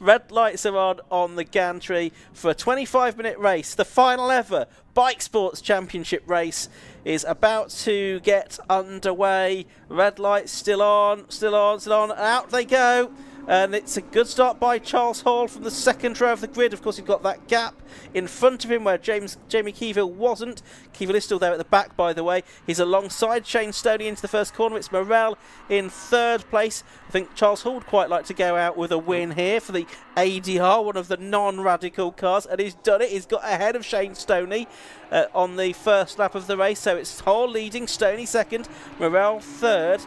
Red lights are on the gantry for a 25-minute race. The final ever Bikesports Championship race is about to get underway. Red lights still on, still on, still on. Out they go. And it's a good start by Charles Hall from the second row of the grid. Of course, he's got that gap in front of him where Jamie Keevil wasn't. Keevil is still there at the back, by the way. He's alongside Shane Stoney into the first corner. It's Morel in third place. I think Charles Hall would quite like to go out with a win here for the ADR, one of the non-radical cars, and he's done it. He's got ahead of Shane Stoney on the first lap of the race. So it's Hall leading, Stoney second, Morel third.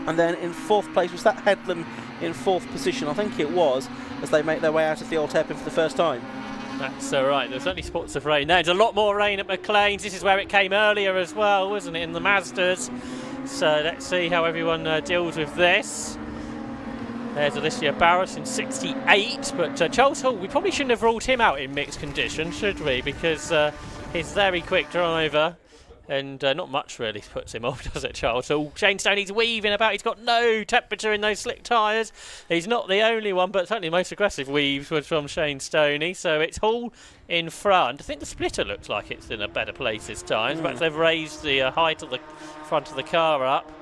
And then in fourth place, was that Headlam in fourth position? I think it was, as they make their way out of the old hairpin for the first time. That's right. There's only spots of rain. There's a lot more rain at McLean's. This is where it came earlier as well, wasn't it, in the Mazdas? So let's see how everyone deals with this. There's Alicia Barros in 68, but Charles Hall, we probably shouldn't have ruled him out in mixed condition, should we? Because he's a very quick driver. And not much really puts him off, does it, Charles? So Shane Stoney's weaving about. He's got no temperature in those slick tyres. He's not the only one, but certainly the most aggressive weaves was from Shane Stoney. So it's Hall in front. I think the splitter looks like it's in a better place this time. Perhaps they've raised the height of the front of the car up.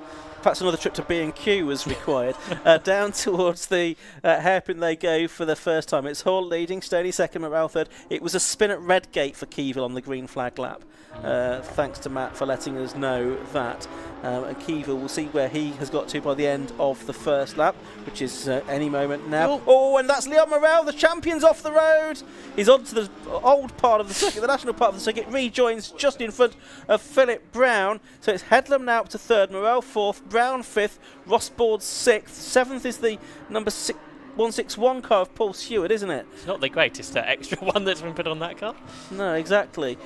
Perhaps another trip to B&Q was required. Down towards the hairpin they go for the first time. It's Hall leading, Stoney second, Morel third. It was a spin at Redgate for Keevil on the green flag lap. Thanks to Matt for letting us know that. And Keevil will see where he has got to by the end of the first lap, which is any moment now. Oh, and that's Leon Morel, the champion's off the road. He's onto the old part of the circuit, the national part of the circuit, rejoins just in front of Philip Brown. So it's Headlam now up to third, Morel fourth, Brown fifth, Ross Board sixth, seventh is the number 161 car of Paul Stewart, isn't it? It's not the greatest extra one that's been put on that car. No, exactly.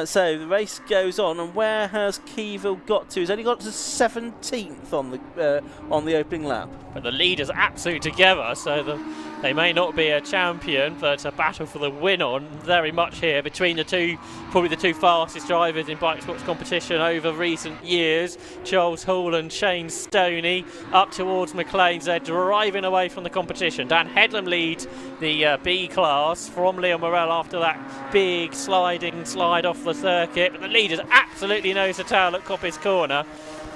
So the race goes on, and where has Keevil got to? He's only got to 17th on the opening lap. But the leaders absolute together, so they may not be a champion, but a battle for the win on very much here between the two, probably the two fastest drivers in bike sports competition over recent years. Charles Hall and Shane Stoney up towards McLean's. They're driving away from the competition. Dan Headlam leads the B class from Leon Morel after that big slide off the circuit. But the leaders absolutely nose to tail at Coppice Corner.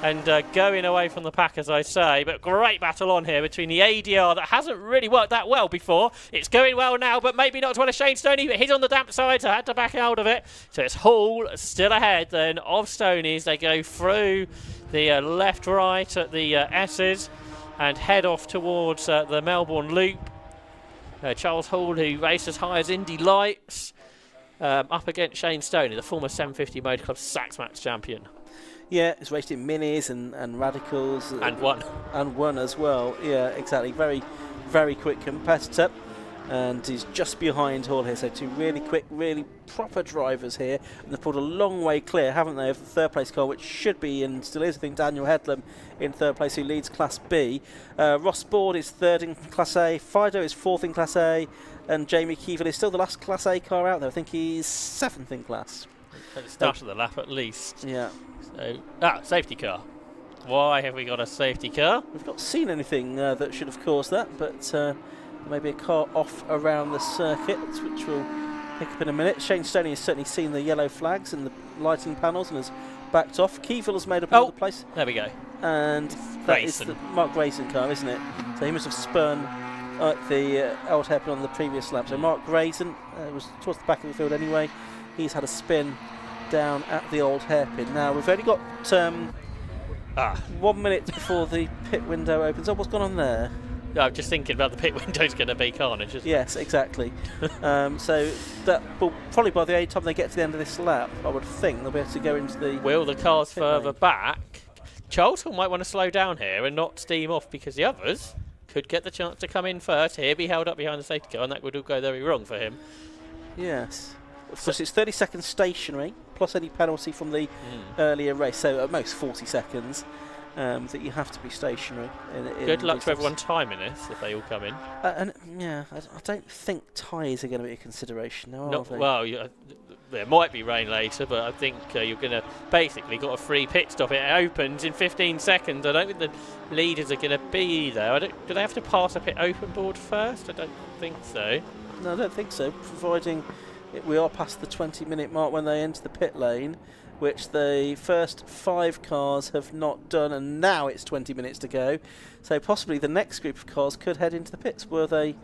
And going away from the pack, as I say. But great battle on here between the ADR that hasn't really worked that well before. It's going well now, but maybe not as well as Shane Stoney. But he's on the damp side, so I had to back out of it. So it's Hall still ahead then of Stoney's. They go through the left-right at the S's and head off towards the Melbourne Loop. Charles Hall, who raced as high as Indy Lights, up against Shane Stoney, the former 750 Motor Club Sax Max champion. Yeah, he's raced in minis and radicals. And won. And won as well. Yeah, exactly. Very, very quick competitor. And he's just behind Hall here. So two really quick, really proper drivers here. And they've pulled a long way clear, haven't they, of the third place car, which should be and still is, I think, Daniel Headlam in third place, who leads Class B. Ross Board is third in Class A. Fido is fourth in Class A. And Jamie Keevil is still the last Class A car out there. I think he's seventh in class. At the start of the lap, at least. Yeah. So, safety car. Why have we got a safety car? We've not seen anything that should have caused that, but maybe a car off around the circuit, which we'll pick up in a minute. Shane Stoney has certainly seen the yellow flags and the lighting panels and has backed off. Keevil has made up another place. There we go. And that is the Mark Grayson car, isn't it? So he must have spun the old hairpin on the previous lap. So Mark Grayson was towards the back of the field anyway. He's had a spin down at the old hairpin. Now we've only got 1 minute before the pit window opens. Oh, what's gone on there? I'm just thinking about the pit window's going to be carnage. Yes, exactly. So that will probably by the time they get to the end of this lap, I would think they'll be able to go into the. Will the cars further back? Charles Hall might want to slow down here and not steam off, because the others could get the chance to come in first here, be held up behind the safety car, and that would all go very wrong for him. Yes. Of course, it's 30 seconds stationary, plus any penalty from the earlier race, so at most 40 seconds. that you have to be stationary. Good luck to everyone timing this if they all come in. And yeah, I don't think tyres are going to be a consideration now, are they? Well, there might be rain later, but I think you're going to basically got a free pit stop. It opens in 15 seconds. I don't think the leaders are going to be there. Do they have to pass a pit open board first? I don't think so. No, I don't think so, providing we are past the 20-minute mark when they enter the pit lane, which the first 5 cars have not done, and now it's 20 minutes to go. So possibly the next group of cars could head into the pits were they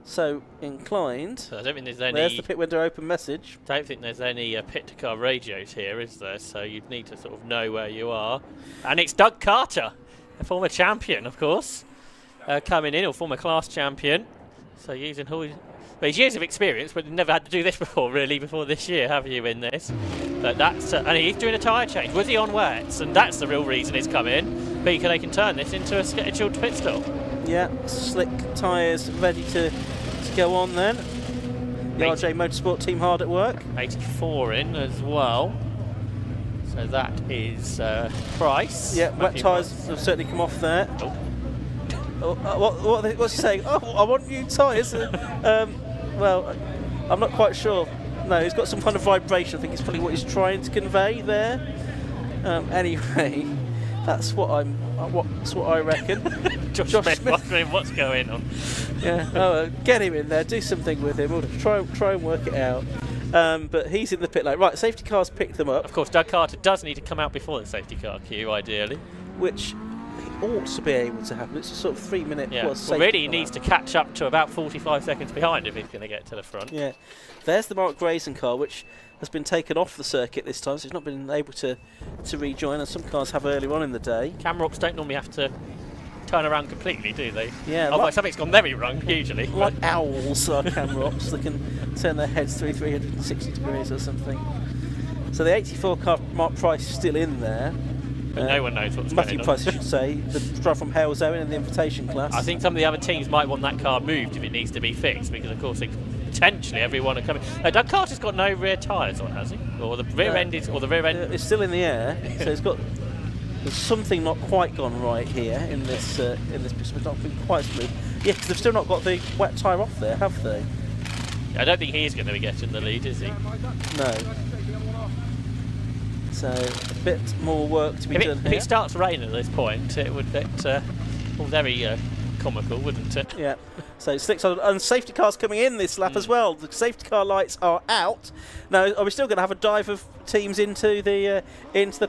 so inclined. So I don't think there's any. There's the pit window open message. Don't think there's any pit to car radios here, is there? So you'd need to sort of know where you are. And it's Doug Carter, a former champion, of course, coming in, or former class champion. So using his years of experience, but you've never had to do this before, really, before this year, have you, in this? But that's and he's doing a tyre change. Was he on wets? And that's the real reason he's come in. But they can turn this into a scheduled pit stop. Yeah, slick tyres ready to go on then. The RJ Motorsport team hard at work. 84 in as well. So that is Price. Yeah, wet tyres have certainly come off there. What's he saying? Oh, I want new tyres. Well, I'm not quite sure. No, he's got some kind of vibration. I think it's probably what he's trying to convey there. Anyway, that's what I reckon. Josh Smith wondering what's going on. Yeah, get him in there. Do something with him. We'll try and work it out. But he's in the pit lane. Right, safety cars picked them up. Of course, Doug Carter does need to come out before the safety car queue, ideally. Which ought to be able to happen. It's a sort of 3-minute plus. Well, really, he needs to catch up to about 45 seconds behind if he's going to get to the front. Yeah, there's the Mark Grayson car, which has been taken off the circuit this time, so he's not been able to rejoin, and some cars have earlier on in the day. Camrocks don't normally have to turn around completely, do they? Yeah. Although something's gone very wrong, usually. Like owls are Camrocks. They can turn their heads through 360 degrees or something. So the 84 car, Mark Price, is still in there. But no one knows what's Matthew going on. Price, I should say, the driver from Hale Zone in the invitation class. I think some of the other teams might want that car moved if it needs to be fixed, because of course potentially everyone are coming. Doug Carter's got no rear tyres on, has he? Or the rear end is, or the rear end? It's still in the air, so there's something not quite gone right here in this pistol. It's not been quite smooth. Yeah, because they've still not got the wet tyre off there, have they? I don't think he's going to be getting the lead, is he? No. So a bit more work to be done here. If it starts raining at this point, it would get very comical, wouldn't it? Yeah. So slicks on, and safety cars coming in this lap as well. The safety car lights are out. Now, are we still going to have a dive of teams into the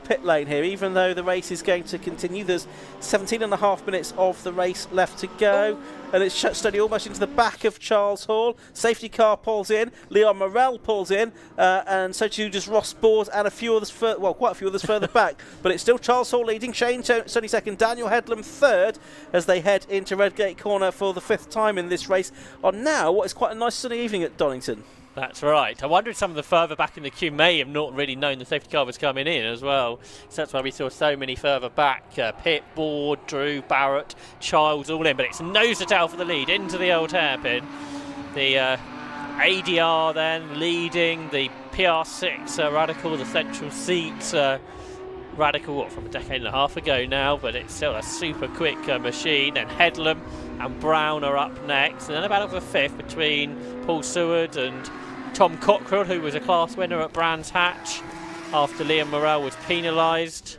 pit lane here, even though the race is going to continue? There's 17.5 minutes of the race left to go, and it's steady almost into the back of Charles Hall. Safety car pulls in, Leon Morel pulls in, and so too does Ross Board and a few others, quite a few others further back. But it's still Charles Hall leading, Shane Stoney second, Daniel Headlam third, as they head into Redgate Corner for the 5th time in this race on now what is quite a nice sunny evening at Donington. That's right. I wonder if some of the further back in the queue may have not really known the safety car was coming in as well. So that's why we saw so many further back. Pitt, Board, Drew, Barrett, Childs all in. But it's nose to tail for the lead into the old hairpin. The ADR then leading, the PR6 Radical, the central seat Radical, from a decade and a half ago now, but it's still a super quick machine. And Headlam and Brown are up next. And then about over 5th between Paul Seward and Tom Cockrell, who was a class winner at Brands Hatch after Liam Morrell was penalised.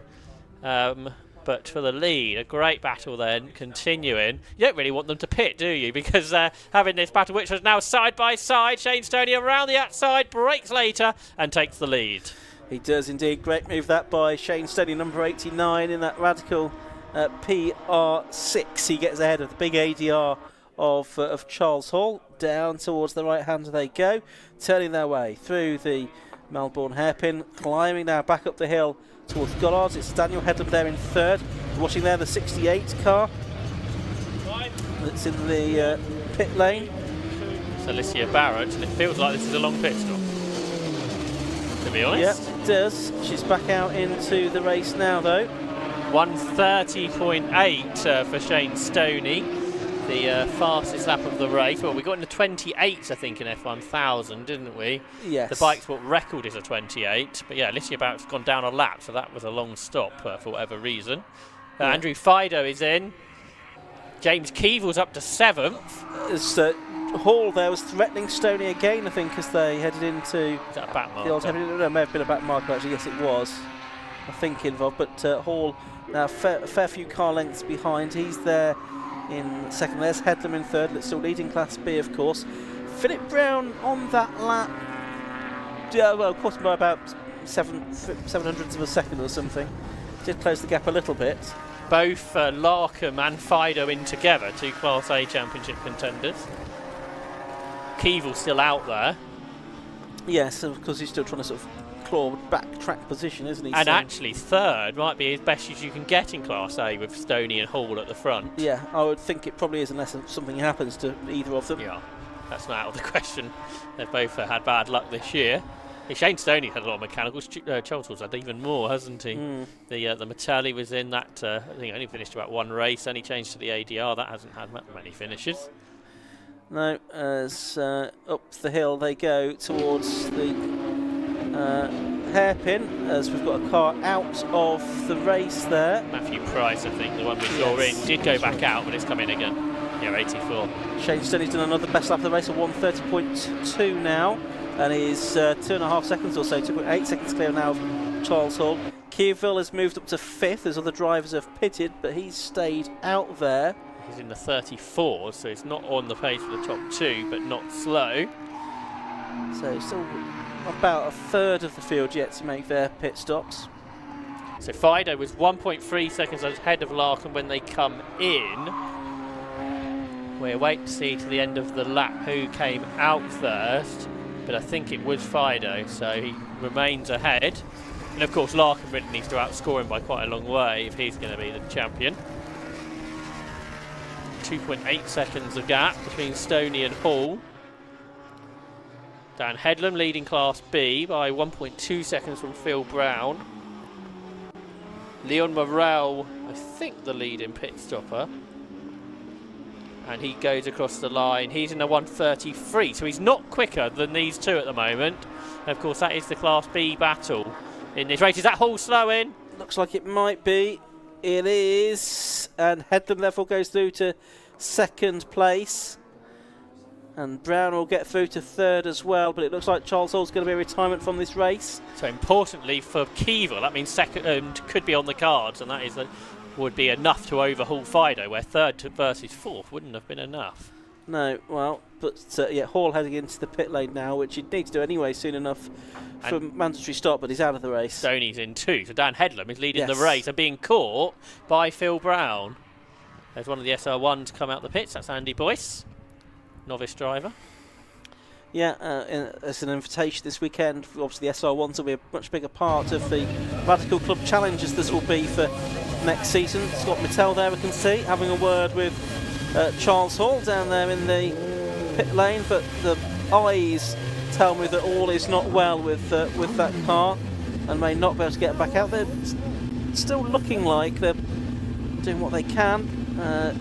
But for the lead, a great battle then, continuing. You don't really want them to pit, do you? Because having this battle, which is now side by side, Shane Stoney around the outside, breaks later and takes the lead. He does indeed. Great move that by Shane Stoney, number 89 in that Radical PR6. He gets ahead of the big ADR of Charles Hall. Down towards the right hand they go, turning their way through the Melbourne hairpin, climbing now back up the hill towards Gollards. It's Daniel Headlam there in third. Watching there the 68 car that's in the pit lane. It's Alicia Barrett, and it feels like this is a long pit stop, to be honest. Yep, it does. She's back out into the race now though. 1:30.8 for Shane Stoney, the fastest lap of the race. Well, we got in the 28s, I think, in F1000, didn't we? Yes. The Bikesports record is a 28, but yeah, Alicia Barrett's gone down a lap, so that was a long stop for whatever reason. Andrew Fido is in. James Keevill's up to 7th. As Hall there was threatening Stoney again, I think, as they headed into Is that a back the old marker? no, it may have been a back marker actually. Yes, it was. I think involved, but Hall now a fair few car lengths behind. He's there in second. There's Headlam in third. It's still leading Class B, of course. Philip Brown on that lap. Yeah, well, of course, by about 700ths of a second or something. Did close the gap a little bit. Both Larkham and Fido in together, 2 Class A Championship contenders. Keevill's still out there. Yes, of course, he's still trying to sort of claw back track position, isn't he? And So, actually third might be as best as you can get in Class A with Stoney and Hall at the front. yeah, I would think it probably is, unless something happens to either of them. Yeah, that's not out of the question. They've both had bad luck this year. Shane Stoney had a lot of mechanicals. Charles Hall's had even more, hasn't he? The Metelli was in that. I think only finished about 1 race. Only changed to the ADR. That hasn't had many finishes. No, as up the hill they go towards the hairpin, as we've got a car out of the race there. Matthew Price, I think, the one we saw in, did go back out, but it's come in again. Yeah, 84. Shane Stoney's done another best lap of the race, a 1:30.2 now, and is 2.5 seconds or so, 2.8 seconds clear now of Charles Hall. Keeville has moved up to 5th as other drivers have pitted, but he's stayed out there. He's in the 34, so it's not on the pace for the top 2, but not slow. So still about a third of the field yet to make their pit stops. So Fido was 1.3 seconds ahead of Larkham when they come in. We'll wait to see to the end of the lap who came out first, but I think it was Fido, so he remains ahead. And of course Larkham really needs to outscore him by quite a long way if he's going to be the champion. 2.8 seconds of gap between Stoney and Hall. Dan Headlam leading Class B by 1.2 seconds from Phil Brown. Leon Morrell, I think, the leading pit stopper. And he goes across the line. He's in a 1:33, so he's not quicker than these two at the moment. And of course, that is the Class B battle in this race. Is that Hall slowing? Looks like it might be. It is. And Headlam therefore goes through to second place. And Brown will get through to third as well, but it looks like Charles Hall's going to be a retirement from this race. So importantly for Keeville, that means second could be on the cards, and that is would be enough to overhaul Fido, where third versus fourth wouldn't have been enough. No, well, but yeah, Hall heading into the pit lane now, which he'd need to do anyway soon enough for a mandatory stop, but he's out of the race. Stoney's in 2, so Dan Headlam is leading Yes. the race and being caught by Phil Brown. There's one of the SR1s come out the pits, that's Andy Boyce, novice driver. Yeah, as an invitation this weekend, obviously the SR1s will be a much bigger part of the Radical Club Challenge as this will be for next season. Scott Mittell there, we can see, having a word with Charles Hall down there in the pit lane, but the eyes tell me that all is not well with that car and may not be able to get back out. They're still looking like they're doing what they can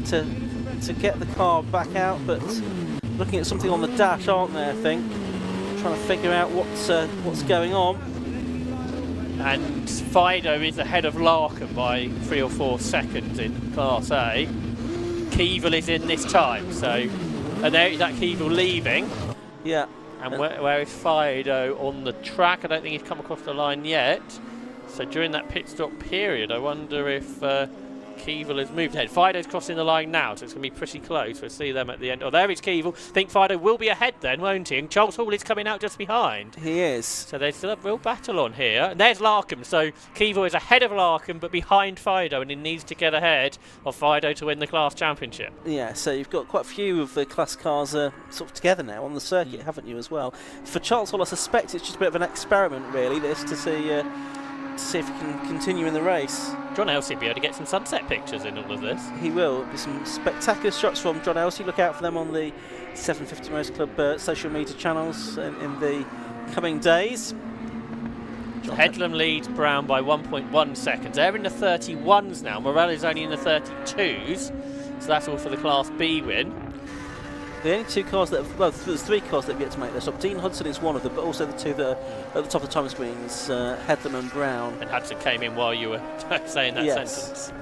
to get the car back out, but looking at something on the dash, aren't they, I think? Trying to figure out what's going on. And Fido is ahead of Larkham by 3 or 4 seconds in Class A. Keeville is in this time, so and there is that Keeville leaving. Yeah. And where is Fido on the track? I don't think he's come across the line yet. So during that pit stop period, I wonder if Keeville has moved ahead. Fido's crossing the line now, so it's going to be pretty close. We'll see them at the end. Oh, there is Keeville. I think Fido will be ahead then, won't he? And Charles Hall is coming out just behind. He is. So there's still a real battle on here. And there's Larkham. So Keeville is ahead of Larkham, but behind Fido, and he needs to get ahead of Fido to win the class championship. Yeah, so you've got quite a few of the class cars sort of together now on the circuit, haven't you, as well? For Charles Hall, I suspect it's just a bit of an experiment, really, this, to see if he can continue in the race. John Elsey will be able to get some sunset pictures in all of this. He will. There'll be some spectacular shots from John Elsey. Look out for them on the 750 Motors Club social media channels in the coming days. Headlam leads Brown by 1.1 seconds. They're in the 31s now. Morrell is only in the 32s. So that's all for the Class B win. The only two cars that have, well, there's 3 cars that have yet to make their stop. Dean Hudson is one of them, but also the 2 that are at the top of the time screens, Headlam and Brown. And Hudson came in while you were saying that Yes. sentence.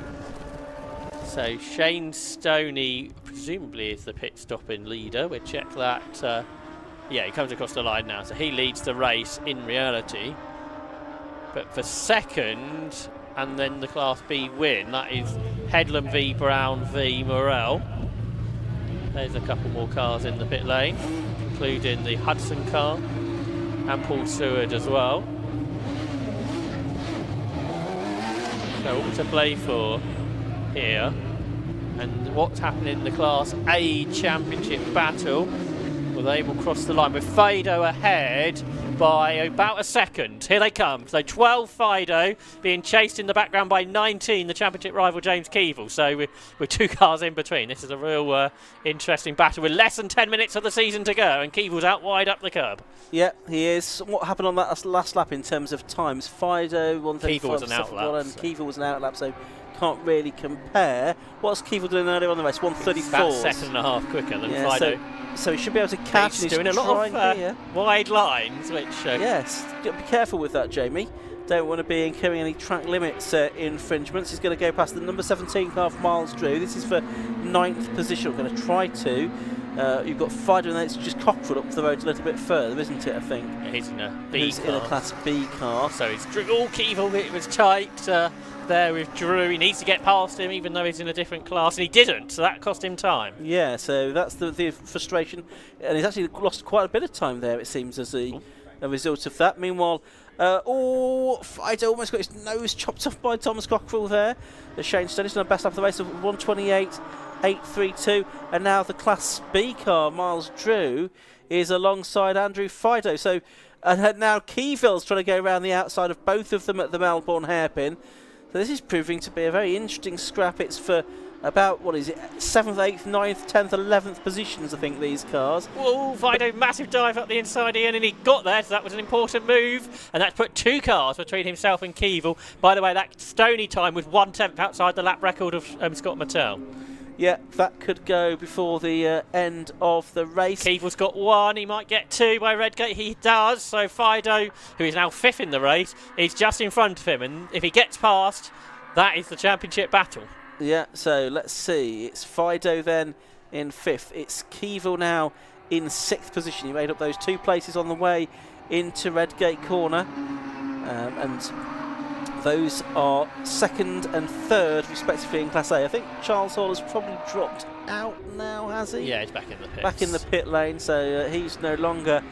So Shane Stoney presumably is the pit stopping leader. We'll check that. Yeah, he comes across the line now, so he leads the race in reality. But for second, and then the Class B win, that is Headlam v Brown v Morell. There's a couple more cars in the pit lane, including the Hudson car and Paul Seward as well. So all to play for here. And what's happening in the Class A Championship battle? Well, they will cross the line with Fido ahead by about a second. Here they come. So 12 Fido being chased in the background by 19, the championship rival James Keevil. So we're 2 cars in between. This is a real interesting battle with less than 10 minutes of the season to go, and Keevil's out wide up the curb. Yeah, he is. What happened on that last lap in terms of times? Fido, 135, Keevil was an outlap, and Keevil was an outlap, so can't really compare. What's Keevil doing earlier on the race? 134. About a second and a half quicker than Fido. So he should be able to catch. He's doing a lot of wide lines, which... yes, be careful with that, Jamie. Don't want to be incurring any track limits infringements. He's going to go past the number 17 car for Miles Drew. This is for 9th position. We're going to try to. You've got Fido, and then it's just Cockford up the road a little bit further, isn't it, I think? Yeah, he's in a B car. In a Class B car. So it's Drew. Oh, Keevil, it was tight there with Drew. He needs to get past him, even though he's in a different class, and he didn't, so that cost him time. Yeah, so that's the frustration. And he's actually lost quite a bit of time there, it seems, as a result of that. Meanwhile, Fido almost got his nose chopped off by Thomas Cockrell there. Shane Stoney's done the best lap of the race of 128.832, and now the Class B car, Miles Drew, is alongside Andrew Fido. So now Keeville's trying to go around the outside of both of them at the Melbourne hairpin. So this is proving to be a very interesting scrap. It's for about, 7th, 8th, 9th, 10th, 11th positions, I think, these cars. Whoa, Fido, massive dive up the inside Ian, and he got there, so that was an important move. And that's put 2 cars between himself and Keevil. By the way, that Stoney time was 1/10 outside the lap record of Scott Mattel. Yeah, that could go before the end of the race. Keevil's got 1, he might get 2 by Redgate, he does. So Fido, who is now 5th in the race, is just in front of him, and if he gets past, that is the championship battle. Yeah, so let's see, it's Fido then in 5th, it's Keevil now in 6th position. He made up those 2 places on the way into Redgate Corner, and those are 2nd and 3rd respectively in Class A. I think Charles Hall has probably dropped out now, has he? Yeah, he's back in the pits. Back in the pit lane, so he's no longer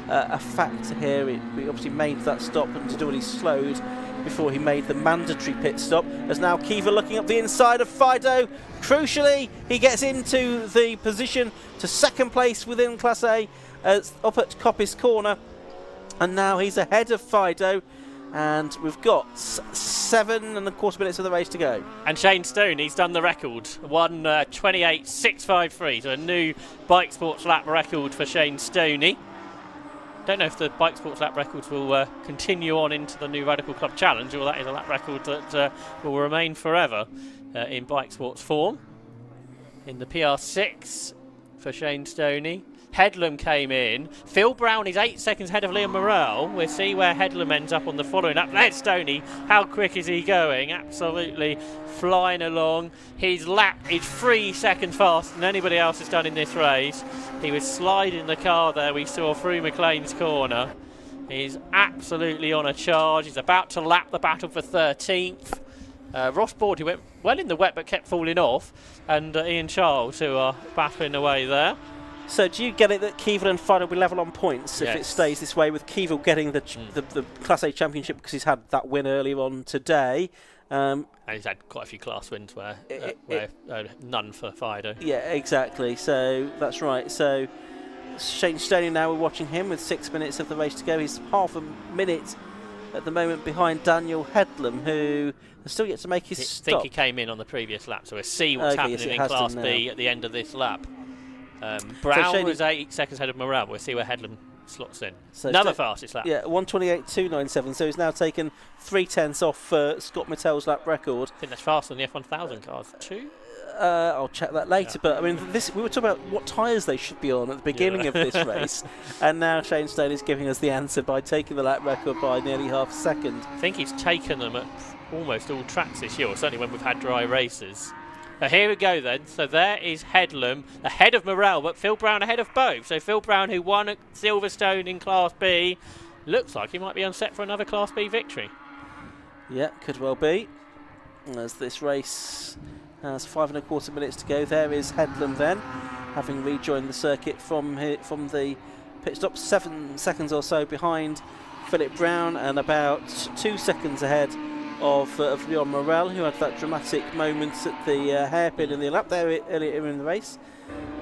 a factor here. He obviously made that stop, and to do it he slowed before he made the mandatory pit stop. As now Keevil looking up the inside of Fido. Crucially, he gets into the position to 2nd place within Class A up at Coppice Corner, and now he's ahead of Fido. And we've got 7.25 minutes of the race to go. And Shane Stoney's done the record, 1:28.653, so a new Bikesports lap record for Shane Stoney. Don't know if the Bikesports lap records will continue on into the new Radical Club Challenge, or that is a lap record that will remain forever in Bikesports form. In the PR6 for Shane Stoney. Headlam came in. Phil Brown is 8 seconds ahead of Liam Morrell. We'll see where Headlam ends up on the following lap. There's Stoney. How quick is he going? Absolutely flying along. His lap is 3 seconds faster than anybody else has done in this race. He was sliding the car there, we saw through McLean's corner. He's absolutely on a charge. He's about to lap the battle for 13th. Ross Board, who went well in the wet but kept falling off, and Ian Charles, who are battling away there. So do you get it that Keevil and Fido will be level on points if it stays this way, with Keevil getting the Class A Championship because he's had that win earlier on today? And he's had quite a few class wins where none for Fido. Yeah, exactly. So that's right. So Shane Stoney now, we're watching him with 6 minutes of the race to go. He's half a minute at the moment behind Daniel Headlam, who has still yet to make his stop. I think he came in on the previous lap, so we'll see what's happening in Class B at the end of this lap. Brown was 8 seconds ahead of Morrell. We'll see where Headlam slots in. So another fastest lap. Yeah, 1:28.297. So he's now taken 0.3 off Scott Mattel's lap record. I think that's faster than the F1000 cars too. I'll check that later. But I mean, we were talking about what tyres they should be on at the beginning of this race, and now Shane Stone is giving us the answer by taking the lap record by nearly half a second. I think he's taken them at almost all tracks this year, or certainly when we've had dry races. Here we go then. So there is Headlam ahead of Morrell, but Phil Brown ahead of both. So Phil Brown, who won at Silverstone in Class B, looks like he might be on set for another Class B victory. Yeah, could well be. As this race has 5.25 minutes to go. There is Headlam then, having rejoined the circuit from the pit stop, 7 seconds or so behind Philip Brown, and about 2 seconds ahead of Leon Morrell, who had that dramatic moment at the hairpin in the lap there earlier in the race.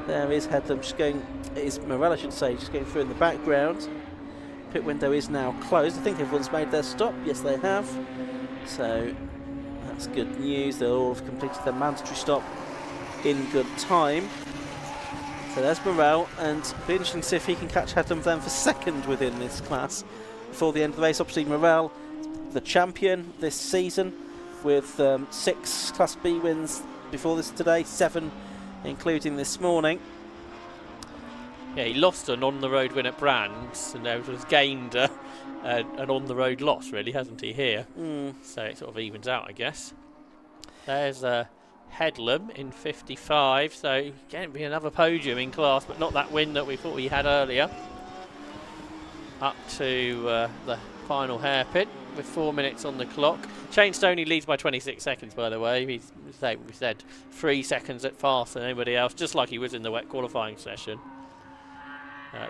There is Headlam Morrell, I should say, just going through in the background. Pit window is now closed. I think everyone's made their stop. Yes, they have. So that's good news. They'll all have completed their mandatory stop in good time. So there's Morrell, and it'll be interesting to see if he can catch Headlam then for second within this class before the end of the race. Obviously, Morrell, the champion this season, with 6 Class B wins before this today, 7 including this morning. Yeah, he lost an on-the-road win at Brands, and now has gained an on-the-road loss, really, hasn't he, here? So it sort of evens out, I guess. There's Headlam in 55, so again, be another podium in class, but not that win that we thought we had earlier. Up to the final hairpin with 4 minutes on the clock. Shane Stoney leads by 26 seconds, by the way. We said 3 seconds at faster than anybody else, just like he was in the wet qualifying session.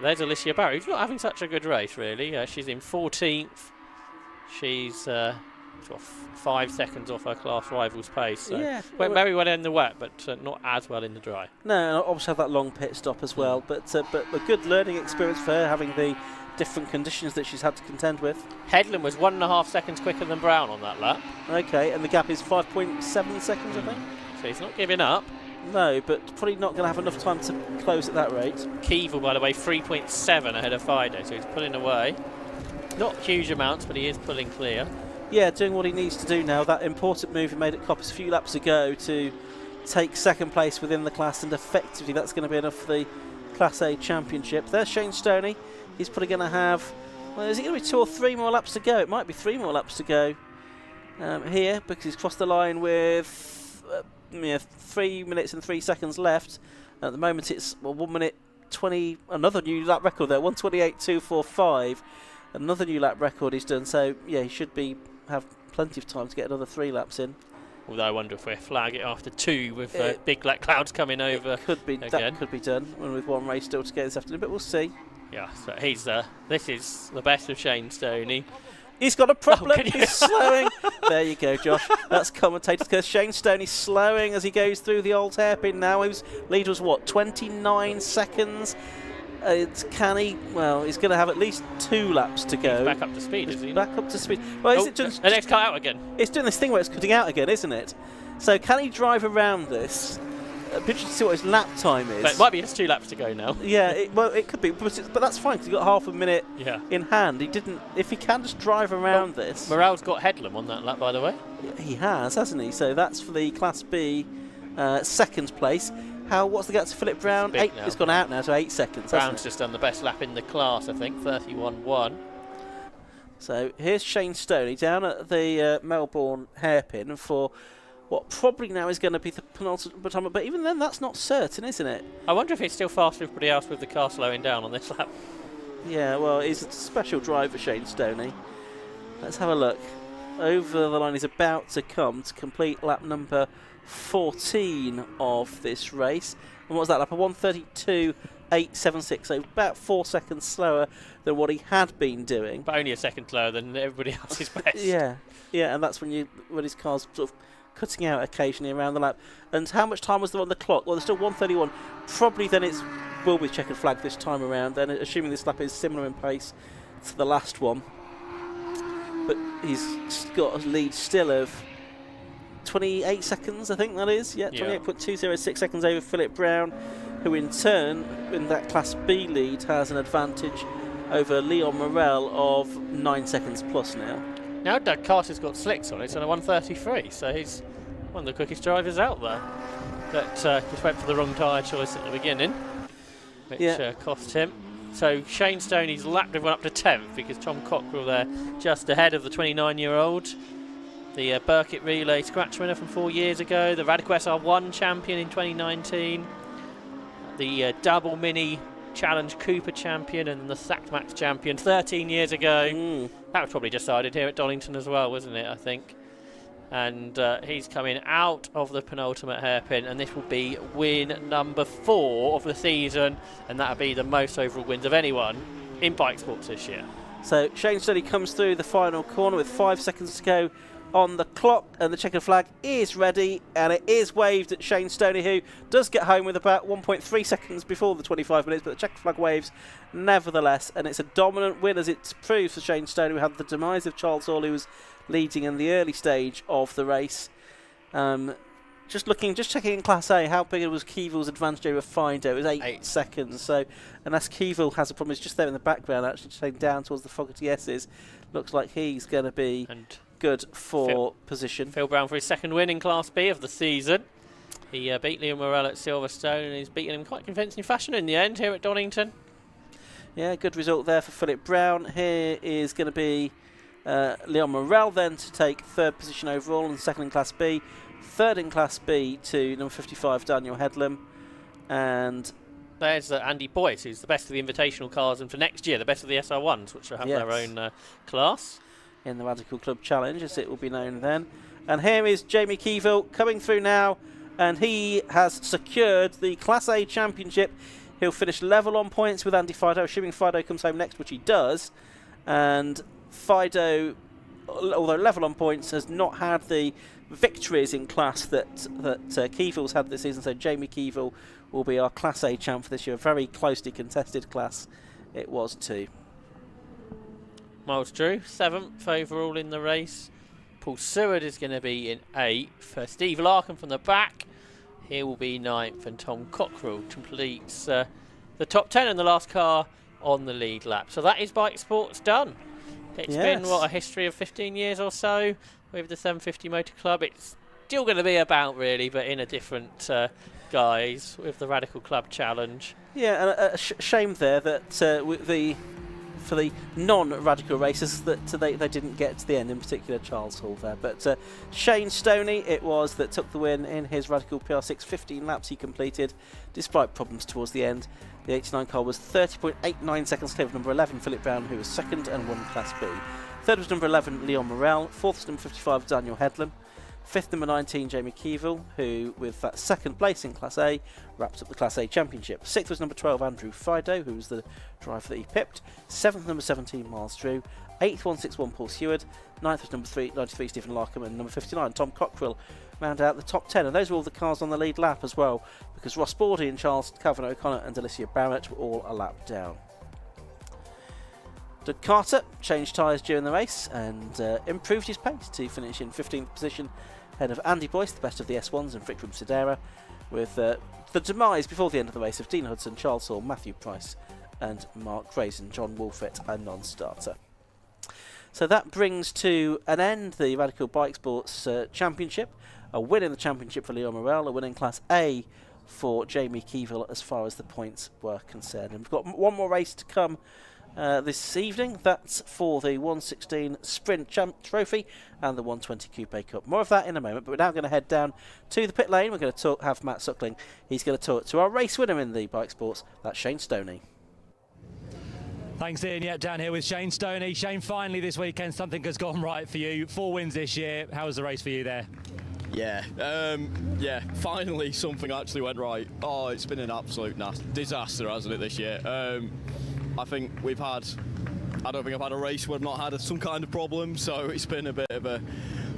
There's Alicia Barry, who's not having such a good race, really. She's in 14th. She's sort of 5 seconds off her class rival's pace. So Yeah, went very well in the wet, but not as well in the dry. No, and obviously had that long pit stop as well, but a good learning experience for her, having the different conditions that she's had to contend with. Headlam was 1.5 seconds quicker than Brown on that lap. Okay, and the gap is 5.7 seconds, I think. So he's not giving up. No, but probably not going to have enough time to close at that rate. Keevel, by the way, 3.7 ahead of Fido, so he's pulling away. Not huge amounts, but he is pulling clear. Yeah, doing what he needs to do now. That important move he made at Coppice a few laps ago to take second place within the class, and effectively that's going to be enough for the Class A Championship. There's Shane Stoney. He's probably going to have, well, is it going to be 2 or 3 more laps to go? It might be 3 more laps to go here, because he's crossed the line with 3 minutes and 3 seconds left. At the moment it's 1 minute 20, another new lap record there, 1:28.245. Another new lap record he's done, so yeah, he should have plenty of time to get another 3 laps in. Although I wonder if we flag it after 2 with big black clouds coming over. Could be again. That could be done, and with 1 race still to go this afternoon, but we'll see. Yeah, so he's this is the best of Shane Stoney. He's got a problem. He's slowing. There you go, Josh. That's commentator's curse. Shane Stoney slowing as he goes through the old hairpin now. His lead was what, 29 seconds? Can he? Well, he's going to have at least 2 laps to go. He's back up to speed, is he? Back up to speed. Well, and it's cut out again. It's doing this thing where it's cutting out again, isn't it? So can he drive around this? Picture to see what his lap time is. But it might be just 2 laps to go now. Yeah, it could be, but that's fine because he's got half a minute in hand. He didn't. If he can just drive around this. Morrell's got Headlam on that lap, by the way. He has, hasn't he? So that's for the Class B second place. What's the gap to Philip Brown? It's gone out now to 8 seconds. Brown's just done the best lap in the class, I think, 31.1. So here's Shane Stoney down at the Melbourne hairpin for what probably now is going to be the penultimate time, but even then that's not certain, isn't it? I wonder if he's still faster than everybody else with the car slowing down on this lap. Yeah, well, he's a special driver, Shane Stoney. Let's have a look. Over the line, he's about to come to complete lap number 14 of this race. And what was that lap? A 1:32.876, so about 4 seconds slower than what he had been doing. But only a second slower than everybody else's best. Yeah, and that's when his car's sort of cutting out occasionally around the lap. And how much time was there on the clock? Well, there's still 1:31. Probably then will be checkered flag this time around, then, assuming this lap is similar in pace to the last one. But he's got a lead still of 28 seconds, I think that is. Yeah, 28.206 seconds over Philip Brown, who in turn, in that Class B lead, has an advantage over Leon Morrell of 9 seconds plus now. Now Doug Carter's got slicks on it, on a 1:33, so he's one of the quickest drivers out there. But just went for the wrong tyre choice at the beginning, which cost him. So Shane Stoney's lapped everyone up to 10th because Tom Cockrell there just ahead of the 29-year-old. the Burkitt Relay scratch winner from 4 years ago, the Radical SR1 champion in 2019, the Double Mini Challenge Cooper champion, and the Sacked Max champion 13 years ago. That was probably decided here at Donington as well, wasn't it, I think? And he's coming out of the penultimate hairpin, and this will be win number 4 of the season, and that'll be the most overall wins of anyone in bike sports this year. So Shane Stoney comes through the final corner with 5 seconds to go on the clock, and the checkered flag is ready, and it is waved at Shane Stoney, who does get home with about 1.3 seconds before the 25 minutes, but the checkered flag waves nevertheless, and it's a dominant win as it proves for Shane Stoney, who had the demise of Charles Hall, who was leading in the early stage of the race. Just checking in Class A, how big was Keeville's advantage over Fido? It was 8 seconds. So, unless Keeville has a problem, he's just there in the background, actually just heading down towards the Fogarty S's. Looks like he's going to be good for position. Phil Brown for his second win in Class B of the season. He beat Liam Morrell at Silverstone, and he's beaten him quite convincing fashion in the end here at Donington. Yeah, good result there for Philip Brown. Here is going to be Leon Morrell then to take 3rd position overall and 2nd in Class B. 3rd in Class B to number 55 Daniel Headlam, and there's Andy Boyce, who's the best of the invitational cars, and for next year the best of the SR1s, which will have their own class in the Radical Club Challenge, as it will be known then. And here is Jamie Keeville coming through now, and he has secured the Class A Championship. He'll finish level on points with Andy Fido, assuming Fido comes home next, which he does. And Fido, although level on points, has not had the victories in class that Keeville's had this season, so Jamie Keeville will be our Class A champ for this year. A very closely contested class it was too. Miles Drew, 7th overall in the race. Paul Seward is going to be in 8th. Steve Larkin from the back, he will be 9th, and Tom Cockrell completes the top 10 in the last car on the lead lap. So that is Bike Sports done. It's been, a history of 15 years or so with the 750 Motor Club. It's still going to be about, really, but in a different guise with the Radical Club Challenge. Yeah, and a shame there that for the non-Radical racers that they didn't get to the end, in particular Charles Hall there. But Shane Stoney it was that took the win in his Radical PR6. 15 laps he completed, despite problems towards the end. The 89 car was 30.89 seconds clear of number 11, Philip Brown, who was 2nd and won Class B. 3rd was number 11, Leon Morrell. 4th was number 55, Daniel Headlam. 5th, number 19, Jamie Keeville, who, with that 2nd place in Class A, wrapped up the Class A Championship. 6th was number 12, Andrew Fido, who was the driver that he pipped. 7th, number 17, Miles Drew. 8th, 161, Paul Seward. 9th was number 93, Stephen Larkham, and number 59, Tom Cockrell, round out the top 10. And those were all the cars on the lead lap as well, because Ross Bordy and Charles Calvin O'Connor and Alicia Barrett were all a lap down. Doug Carter changed tyres during the race and improved his pace to finish in 15th position, ahead of Andy Boyce, the best of the S1s, and Vikram Sidera, with the demise before the end of the race of Dean Hudson, Charles Hall, Matthew Price and Mark Grayson, John Wolfett a non-starter. So that brings to an end the Radical Bikesports Championship. A win in the championship for Leon Morrell, a win in Class A for Jamie Keeville as far as the points were concerned. And we've got one more race to come this evening. That's for the 116 Sprint Champ Trophy and the 120 Coupe Cup. More of that in a moment, but we're now going to head down to the pit lane. We're going to have Matt Suckling. He's going to talk to our race winner in the Bike Sports. That's Shane Stoney. Thanks, Ian. Yeah, down here with Shane Stoney. Shane, finally this weekend something has gone right for you. 4 wins this year. How was the race for you there? Yeah, finally something actually went right. Oh, it's been an absolute disaster, hasn't it, this year? I think I don't think I've had a race where I've not had some kind of problem, so it's been a bit of a...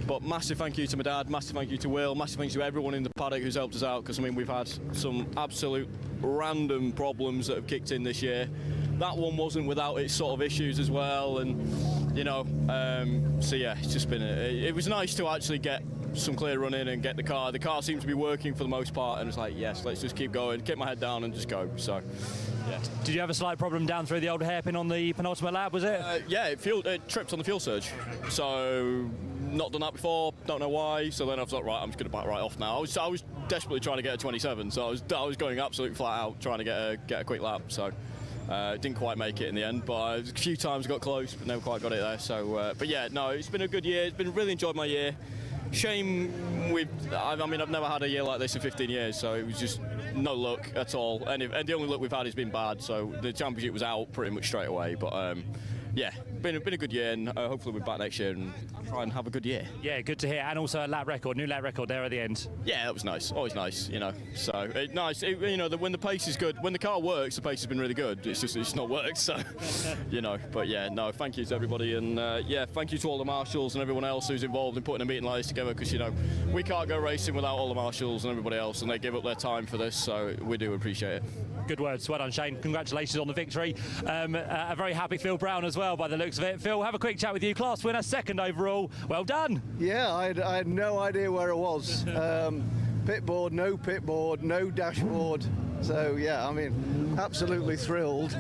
But massive thank you to my dad, massive thank you to Will, massive thank you to everyone in the paddock who's helped us out, because I mean we've had some absolute random problems that have kicked in this year. That one wasn't without its sort of issues as well, and you know, so yeah, it's just been it was nice to actually get some clear running and get the car. The car seemed to be working for the most part, and it's like, yes, let's just keep going, keep my head down and just go. So yeah. Did you have a slight problem down through the old hairpin on the penultimate lap, was it? Yeah, it tripped on the fuel surge, so not done that before, don't know why. So then I was like, right, I'm just going to back right off now. I was desperately trying to get a 27, so I was going absolutely flat out trying to get a quick lap. So Didn't quite make it in the end, but a few times got close, but never quite got it there. So, but yeah, no, it's been a good year. It's been really enjoyed my year. Shame I mean, I've never had a year like this in 15 years, so it was just no luck at all. And the only luck we've had has been bad. So the championship was out pretty much straight away. But yeah, been a good year, and hopefully we're back next year and try and have a good year. Yeah, good to hear. And also a new lap record there at the end. Yeah, that was nice. Always nice, you know. So nice. You know, when the pace is good, when the car works, the pace has been really good. It's not worked, so you know. But yeah, no. Thank you to everybody, and yeah, thank you to all the marshals and everyone else who's involved in putting a meeting like this together. Because you know, we can't go racing without all the marshals and everybody else, and they give up their time for this. So we do appreciate it. Good words. Well done, Shane. Congratulations on the victory. A very happy Phil Brown as well, by the looks of it. Phil, have a quick chat with you. Class winner, second overall. Well done. Yeah, I had no idea where I was. Pit board, no dashboard. So yeah, I mean, absolutely thrilled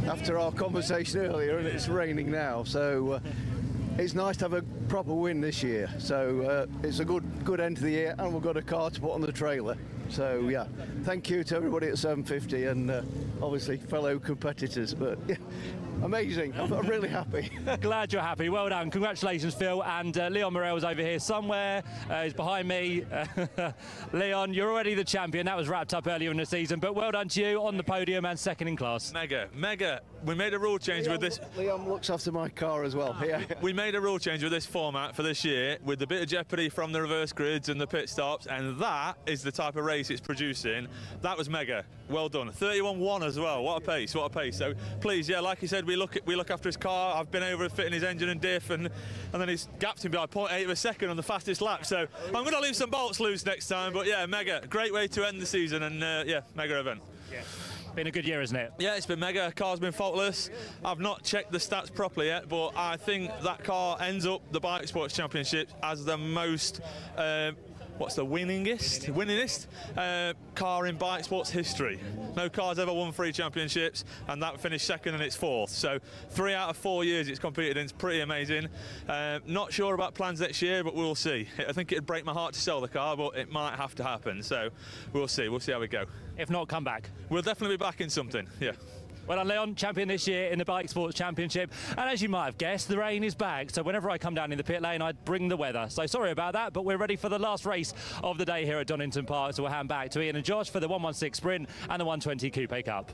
after our conversation earlier, and it's raining now. So it's nice to have a proper win this year. So it's a good end to the year, and we've got a car to put on the trailer. So yeah, thank you to everybody at 750 and obviously fellow competitors. But yeah, amazing. I'm really happy. Glad you're happy. Well done. Congratulations, Phil. And Leon Morell's over here somewhere. He's behind me. Leon, you're already the champion. That was wrapped up earlier in the season. But well done to you on the podium and second in class. Mega. We made a rule change with this. Leon looks after my car as well. Yeah. We made a rule change with this format for this year, with the bit of jeopardy from the reverse grids and the pit stops, and that is the type of race it's producing. That was mega. Well done. 31-1 as well. What a pace. So please, yeah, like you said, we look after his car. I've been over fitting his engine and diff, and then he's gapped him by 0.8 of a second on the fastest lap. So I'm going to leave some bolts loose next time. But yeah, mega. Great way to end the season, and yeah, mega event. Yeah. Been a good year, isn't it? Yeah, it's been mega. Car's been faultless. I've not checked the stats properly yet, but I think that car ends up the Bikesports Championship as the most winningest car in Bikesports history. No car's ever won 3 championships, and that finished second in its 4th. So 3 out of 4 years it's competed in. It's pretty amazing. Not sure about plans next year, but we'll see. I think it'd break my heart to sell the car, but it might have to happen. So we'll see. We'll see how we go. If not, come back. We'll definitely be back in something. Yeah. Well done, Leon, champion this year in the Bikesports Championship. And as you might have guessed, the rain is back. So whenever I come down in the pit lane, I bring the weather. So sorry about that, but we're ready for the last race of the day here at Donington Park. So we'll hand back to Ian and Josh for the 116 Sprint and the 120 Coupe Cup.